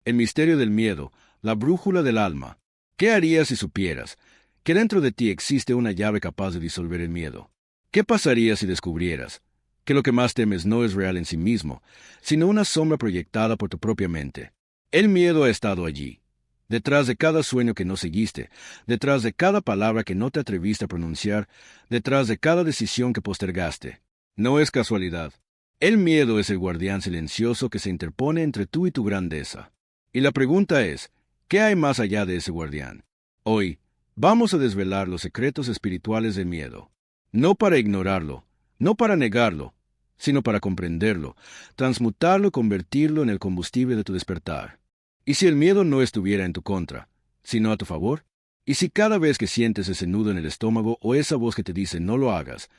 El misterio del miedo, la brújula del alma. ¿Qué harías si supieras que dentro de ti existe una llave capaz de disolver el miedo? ¿Qué pasaría si descubrieras que lo que más temes no es real en sí mismo, sino una sombra proyectada por tu propia mente? El miedo ha estado allí, detrás de cada sueño que no seguiste, detrás de cada palabra que no te atreviste a pronunciar, detrás de cada decisión que postergaste. No es casualidad. El miedo es el guardián silencioso que se interpone entre tú y tu grandeza. Y la pregunta es, ¿qué hay más allá de ese guardián? Hoy, vamos a desvelar los secretos espirituales del miedo. No para ignorarlo, no para negarlo, sino para comprenderlo, transmutarlo y convertirlo en el combustible de tu despertar. ¿Y si el miedo no estuviera en tu contra, sino a tu favor? ¿Y si cada vez que sientes ese nudo en el estómago o esa voz que te dice no lo hagas,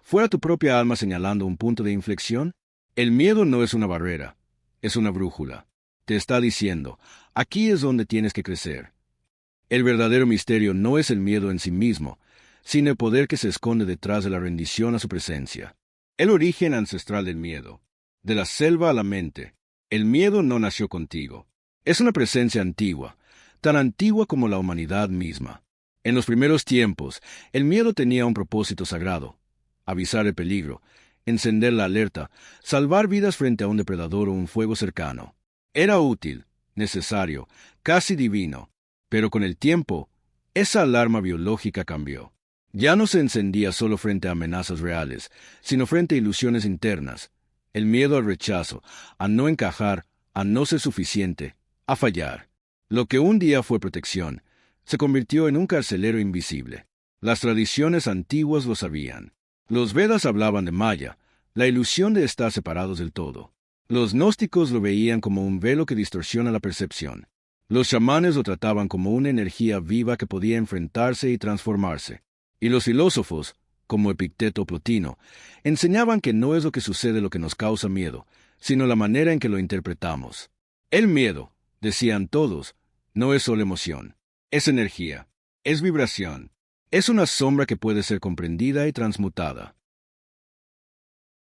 fuera tu propia alma señalando un punto de inflexión? El miedo no es una barrera, es una brújula. Te está diciendo, aquí es donde tienes que crecer. El verdadero misterio no es el miedo en sí mismo, sino el poder que se esconde detrás de la rendición a su presencia. El origen ancestral del miedo. De la selva a la mente. El miedo no nació contigo. Es una presencia antigua, tan antigua como la humanidad misma. En los primeros tiempos, el miedo tenía un propósito sagrado: avisar el peligro, encender la alerta, salvar vidas frente a un depredador o un fuego cercano. Era útil, necesario, casi divino, pero con el tiempo, esa alarma biológica cambió. Ya no se encendía solo frente a amenazas reales, sino frente a ilusiones internas. El miedo al rechazo, a no encajar, a no ser suficiente, a fallar. Lo que un día fue protección, se convirtió en un carcelero invisible. Las tradiciones antiguas lo sabían. Los Vedas hablaban de Maya, la ilusión de estar separados del todo. Los gnósticos lo veían como un velo que distorsiona la percepción. Los chamanes lo trataban como una energía viva que podía enfrentarse y transformarse. Y los filósofos, como Epicteto o Plotino, enseñaban que no es lo que sucede lo que nos causa miedo, sino la manera en que lo interpretamos. El miedo, decían todos, no es solo emoción, es energía, es vibración, es una sombra que puede ser comprendida y transmutada.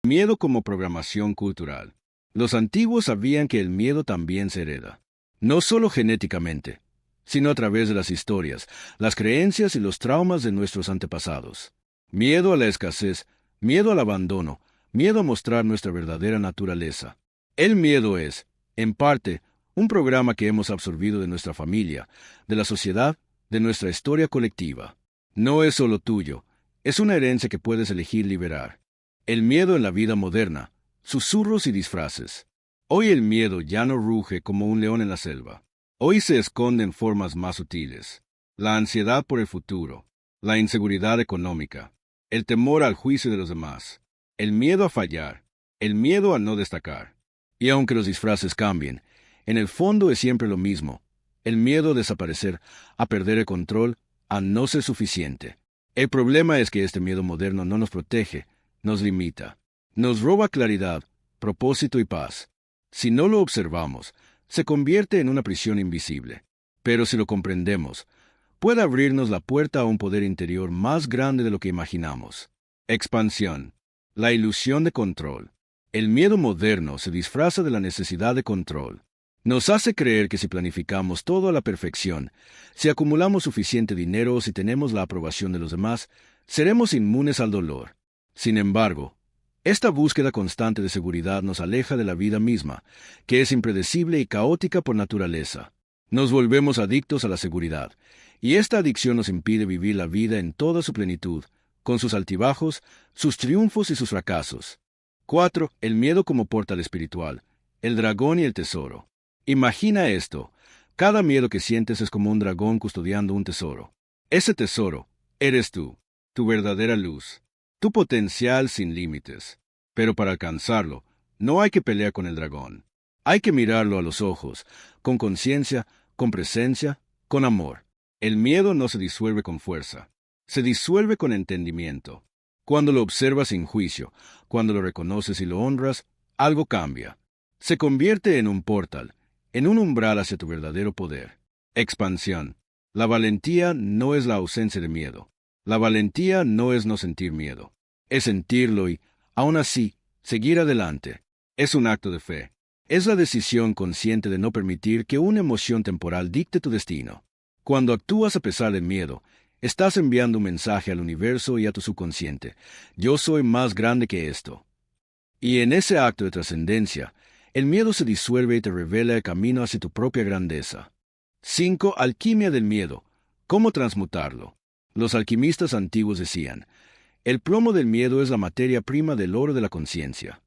Miedo como programación cultural. Los antiguos sabían que el miedo también se hereda, no solo genéticamente, sino a través de las historias, las creencias y los traumas de nuestros antepasados. Miedo a la escasez, miedo al abandono, miedo a mostrar nuestra verdadera naturaleza. El miedo es, en parte, un programa que hemos absorbido de nuestra familia, de la sociedad, de nuestra historia colectiva. No es solo tuyo, es una herencia que puedes elegir liberar. El miedo en la vida moderna, susurros y disfraces. Hoy el miedo ya no ruge como un león en la selva. Hoy se esconde en formas más sutiles. La ansiedad por el futuro, la inseguridad económica, el temor al juicio de los demás, el miedo a fallar, el miedo a no destacar. Y aunque los disfraces cambien, en el fondo es siempre lo mismo: el miedo a desaparecer, a perder el control, a no ser suficiente. El problema es que este miedo moderno no nos protege, nos limita, nos roba claridad, propósito y paz. Si no lo observamos, se convierte en una prisión invisible. Pero si lo comprendemos, puede abrirnos la puerta a un poder interior más grande de lo que imaginamos. Expansión. La ilusión de control. El miedo moderno se disfraza de la necesidad de control. Nos hace creer que si planificamos todo a la perfección, si acumulamos suficiente dinero o si tenemos la aprobación de los demás, seremos inmunes al dolor. Sin embargo, esta búsqueda constante de seguridad nos aleja de la vida misma, que es impredecible y caótica por naturaleza. Nos volvemos adictos a la seguridad, y esta adicción nos impide vivir la vida en toda su plenitud, con sus altibajos, sus triunfos y sus fracasos. 4. El miedo como portal espiritual, el dragón y el tesoro. Imagina esto: cada miedo que sientes es como un dragón custodiando un tesoro. Ese tesoro eres tú, tu verdadera luz, tu potencial sin límites. Pero para alcanzarlo, no hay que pelear con el dragón. Hay que mirarlo a los ojos, con conciencia, con presencia, con amor. El miedo no se disuelve con fuerza, se disuelve con entendimiento. Cuando lo observas sin juicio, cuando lo reconoces y lo honras, algo cambia. Se convierte en un portal, en un umbral hacia tu verdadero poder. Expansión. La valentía no es la ausencia de miedo. La valentía no es no sentir miedo. Es sentirlo y, aún así, seguir adelante. Es un acto de fe. Es la decisión consciente de no permitir que una emoción temporal dicte tu destino. Cuando actúas a pesar del miedo, estás enviando un mensaje al universo y a tu subconsciente. Yo soy más grande que esto. Y en ese acto de trascendencia, el miedo se disuelve y te revela el camino hacia tu propia grandeza. 5. Alquimia del miedo. ¿Cómo transmutarlo? Los alquimistas antiguos decían, el plomo del miedo es la materia prima del oro de la conciencia.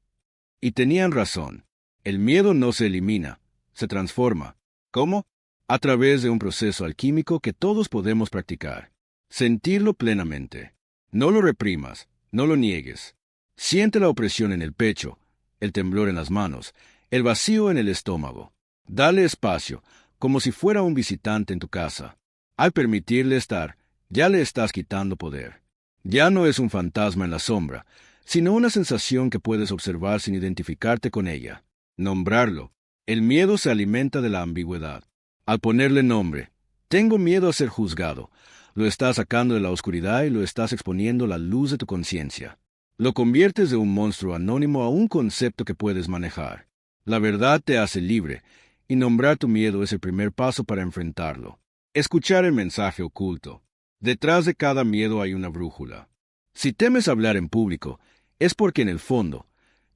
Y tenían razón. El miedo no se elimina, se transforma. ¿Cómo? A través de un proceso alquímico que todos podemos practicar. Sentirlo plenamente. No lo reprimas, no lo niegues. Siente la opresión en el pecho, el temblor en las manos, el vacío en el estómago. Dale espacio, como si fuera un visitante en tu casa. Al permitirle estar, ya le estás quitando poder. Ya no es un fantasma en la sombra, sino una sensación que puedes observar sin identificarte con ella. Nombrarlo. El miedo se alimenta de la ambigüedad. Al ponerle nombre, tengo miedo a ser juzgado, lo estás sacando de la oscuridad y lo estás exponiendo a la luz de tu conciencia. Lo conviertes de un monstruo anónimo a un concepto que puedes manejar. La verdad te hace libre, y nombrar tu miedo es el primer paso para enfrentarlo. Escuchar el mensaje oculto. Detrás de cada miedo hay una brújula. Si temes hablar en público, es porque en el fondo,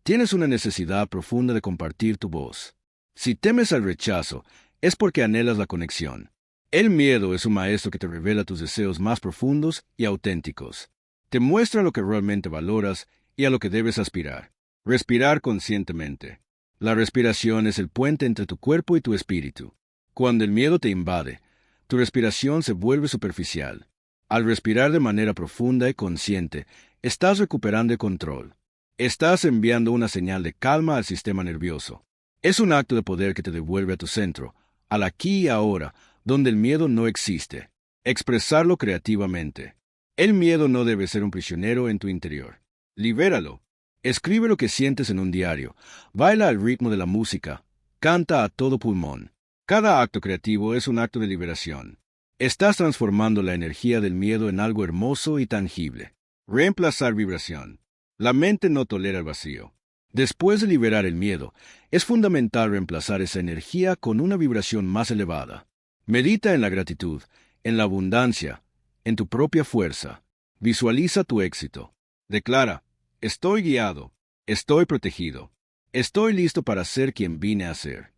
tienes una necesidad profunda de compartir tu voz. Si temes al rechazo, es porque anhelas la conexión. El miedo es un maestro que te revela tus deseos más profundos y auténticos. Te muestra lo que realmente valoras y a lo que debes aspirar. Respirar conscientemente. La respiración es el puente entre tu cuerpo y tu espíritu. Cuando el miedo te invade, tu respiración se vuelve superficial. Al respirar de manera profunda y consciente, estás recuperando el control. Estás enviando una señal de calma al sistema nervioso. Es un acto de poder que te devuelve a tu centro, al aquí y ahora, donde el miedo no existe. Expresarlo creativamente. El miedo no debe ser un prisionero en tu interior. Libéralo. Escribe lo que sientes en un diario. Baila al ritmo de la música. Canta a todo pulmón. Cada acto creativo es un acto de liberación. Estás transformando la energía del miedo en algo hermoso y tangible. Reemplazar vibración. La mente no tolera el vacío. Después de liberar el miedo, es fundamental reemplazar esa energía con una vibración más elevada. Medita en la gratitud, en la abundancia, en tu propia fuerza. Visualiza tu éxito. Declara, estoy guiado, estoy protegido, estoy listo para ser quien vine a ser.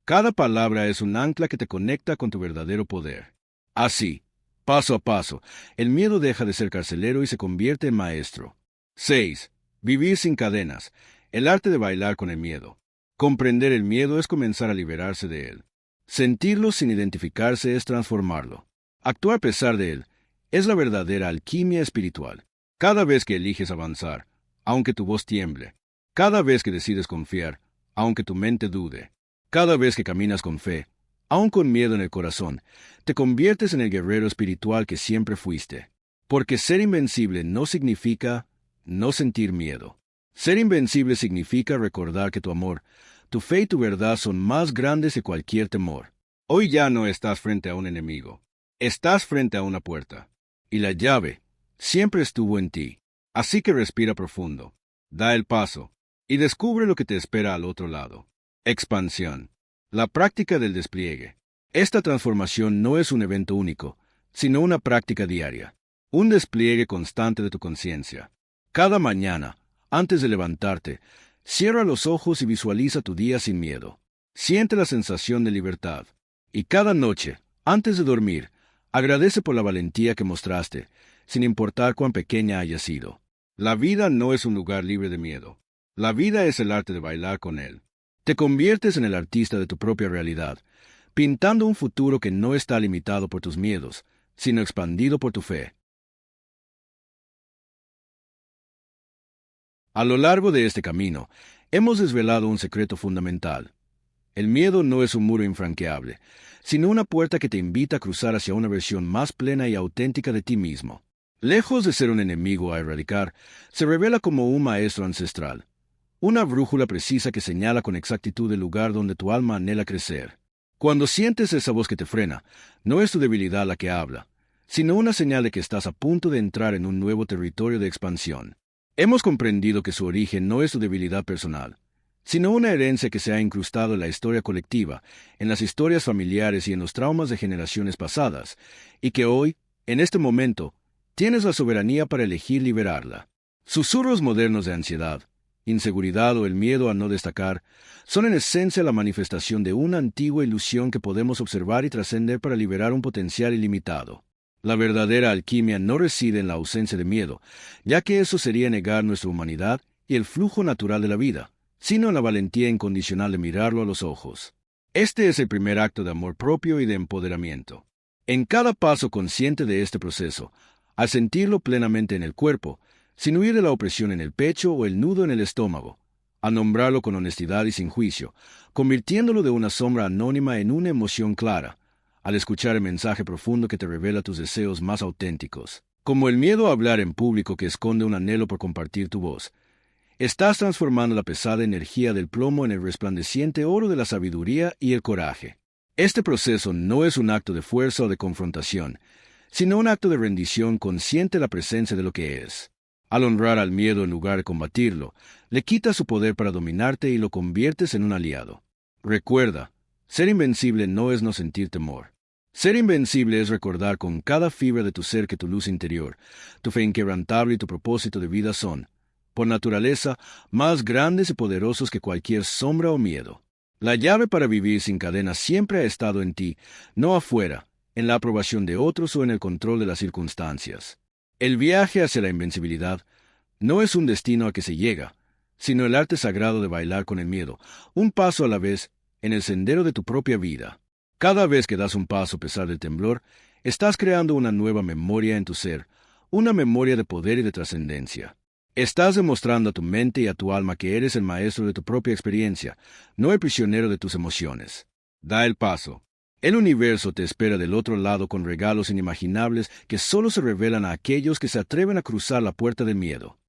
Cada palabra es un ancla que te conecta con tu verdadero poder. Así, paso a paso, el miedo deja de ser carcelero y se convierte en maestro. 6. Vivir sin cadenas. El arte de bailar con el miedo. Comprender el miedo es comenzar a liberarse de él. Sentirlo sin identificarse es transformarlo. Actuar a pesar de él es la verdadera alquimia espiritual. Cada vez que eliges avanzar, aunque tu voz tiemble. Cada vez que decides confiar, aunque tu mente dude. Cada vez que caminas con fe, aun con miedo en el corazón, te conviertes en el guerrero espiritual que siempre fuiste. Porque ser invencible no significa no sentir miedo. Ser invencible significa recordar que tu amor, tu fe y tu verdad son más grandes que cualquier temor. Hoy ya no estás frente a un enemigo. Estás frente a una puerta. Y la llave siempre estuvo en ti. Así que respira profundo. Da el paso. Y descubre lo que te espera al otro lado. Expansión. La práctica del despliegue. Esta transformación no es un evento único, sino una práctica diaria. Un despliegue constante de tu conciencia. Cada mañana, antes de levantarte, cierra los ojos y visualiza tu día sin miedo. Siente la sensación de libertad. Y cada noche, antes de dormir, agradece por la valentía que mostraste, sin importar cuán pequeña haya sido. La vida no es un lugar libre de miedo. La vida es el arte de bailar con él. Te conviertes en el artista de tu propia realidad, pintando un futuro que no está limitado por tus miedos, sino expandido por tu fe. A lo largo de este camino, hemos desvelado un secreto fundamental. El miedo no es un muro infranqueable, sino una puerta que te invita a cruzar hacia una versión más plena y auténtica de ti mismo. Lejos de ser un enemigo a erradicar, se revela como un maestro ancestral, una brújula precisa que señala con exactitud el lugar donde tu alma anhela crecer. Cuando sientes esa voz que te frena, no es tu debilidad la que habla, sino una señal de que estás a punto de entrar en un nuevo territorio de expansión. Hemos comprendido que su origen no es tu debilidad personal, sino una herencia que se ha incrustado en la historia colectiva, en las historias familiares y en los traumas de generaciones pasadas, y que hoy, en este momento, tienes la soberanía para elegir liberarla. Susurros modernos de ansiedad, inseguridad o el miedo a no destacar son en esencia la manifestación de una antigua ilusión que podemos observar y trascender para liberar un potencial ilimitado. La verdadera alquimia no reside en la ausencia de miedo, ya que eso sería negar nuestra humanidad y el flujo natural de la vida, sino en la valentía incondicional de mirarlo a los ojos. Este es el primer acto de amor propio y de empoderamiento. En cada paso consciente de este proceso, al sentirlo plenamente en el cuerpo, sin huir de la opresión en el pecho o el nudo en el estómago, a nombrarlo con honestidad y sin juicio, convirtiéndolo de una sombra anónima en una emoción clara, al escuchar el mensaje profundo que te revela tus deseos más auténticos, como el miedo a hablar en público que esconde un anhelo por compartir tu voz. Estás transformando la pesada energía del plomo en el resplandeciente oro de la sabiduría y el coraje. Este proceso no es un acto de fuerza o de confrontación, sino un acto de rendición consciente de la presencia de lo que es. Al honrar al miedo en lugar de combatirlo, le quitas su poder para dominarte y lo conviertes en un aliado. Recuerda, ser invencible no es no sentir temor. Ser invencible es recordar con cada fibra de tu ser que tu luz interior, tu fe inquebrantable y tu propósito de vida son, por naturaleza, más grandes y poderosos que cualquier sombra o miedo. La llave para vivir sin cadenas siempre ha estado en ti, no afuera, en la aprobación de otros o en el control de las circunstancias. El viaje hacia la invencibilidad no es un destino a que se llega, sino el arte sagrado de bailar con el miedo, un paso a la vez, en el sendero de tu propia vida. Cada vez que das un paso a pesar del temblor, estás creando una nueva memoria en tu ser, una memoria de poder y de trascendencia. Estás demostrando a tu mente y a tu alma que eres el maestro de tu propia experiencia, no el prisionero de tus emociones. Da el paso. El universo te espera del otro lado con regalos inimaginables que solo se revelan a aquellos que se atreven a cruzar la puerta del miedo.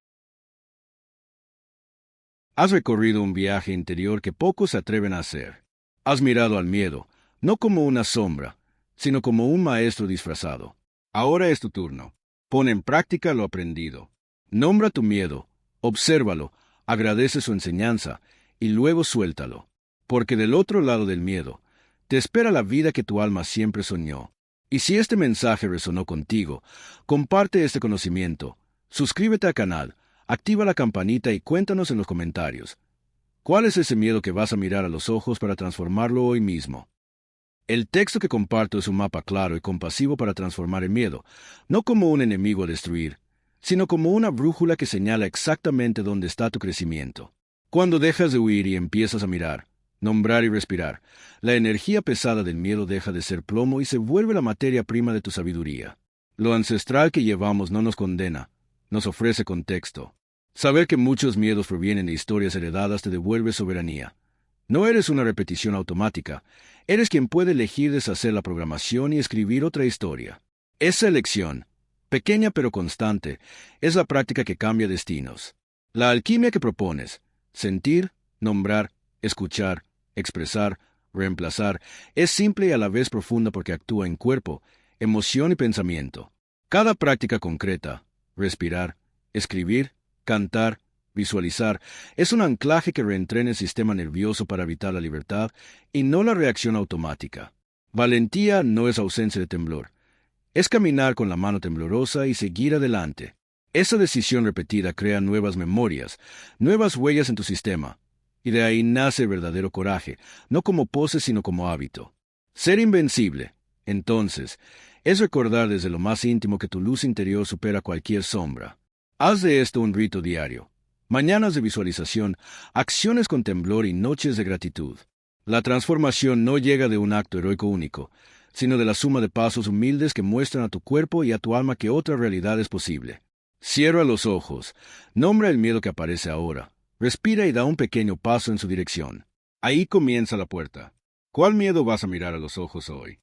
Has recorrido un viaje interior que pocos se atreven a hacer. Has mirado al miedo, no como una sombra, sino como un maestro disfrazado. Ahora es tu turno. Pon en práctica lo aprendido. Nombra tu miedo, obsérvalo, agradece su enseñanza y luego suéltalo. Porque del otro lado del miedo, te espera la vida que tu alma siempre soñó. Y si este mensaje resonó contigo, comparte este conocimiento, suscríbete al canal, activa la campanita y cuéntanos en los comentarios. ¿Cuál es ese miedo que vas a mirar a los ojos para transformarlo hoy mismo? El texto que comparto es un mapa claro y compasivo para transformar el miedo, no como un enemigo a destruir, sino como una brújula que señala exactamente dónde está tu crecimiento. Cuando dejas de huir y empiezas a mirar, nombrar y respirar, la energía pesada del miedo deja de ser plomo y se vuelve la materia prima de tu sabiduría. Lo ancestral que llevamos no nos condena, nos ofrece contexto. Saber que muchos miedos provienen de historias heredadas te devuelve soberanía. No eres una repetición automática, eres quien puede elegir deshacer la programación y escribir otra historia. Esa elección, pequeña pero constante, es la práctica que cambia destinos. La alquimia que propones, sentir, nombrar, escuchar, expresar, reemplazar, es simple y a la vez profunda porque actúa en cuerpo, emoción y pensamiento. Cada práctica concreta, respirar, escribir, cantar, visualizar, es un anclaje que reentrena el sistema nervioso para evitar la libertad y no la reacción automática. Valentía no es ausencia de temblor. Es caminar con la mano temblorosa y seguir adelante. Esa decisión repetida crea nuevas memorias, nuevas huellas en tu sistema, y de ahí nace el verdadero coraje, no como pose sino como hábito. Ser invencible, entonces, es recordar desde lo más íntimo que tu luz interior supera cualquier sombra. Haz de esto un rito diario. Mañanas de visualización, acciones con temblor y noches de gratitud. La transformación no llega de un acto heroico único, sino de la suma de pasos humildes que muestran a tu cuerpo y a tu alma que otra realidad es posible. Cierra los ojos, nombra el miedo que aparece ahora, respira y da un pequeño paso en su dirección. Ahí comienza la puerta. ¿Cuál miedo vas a mirar a los ojos hoy?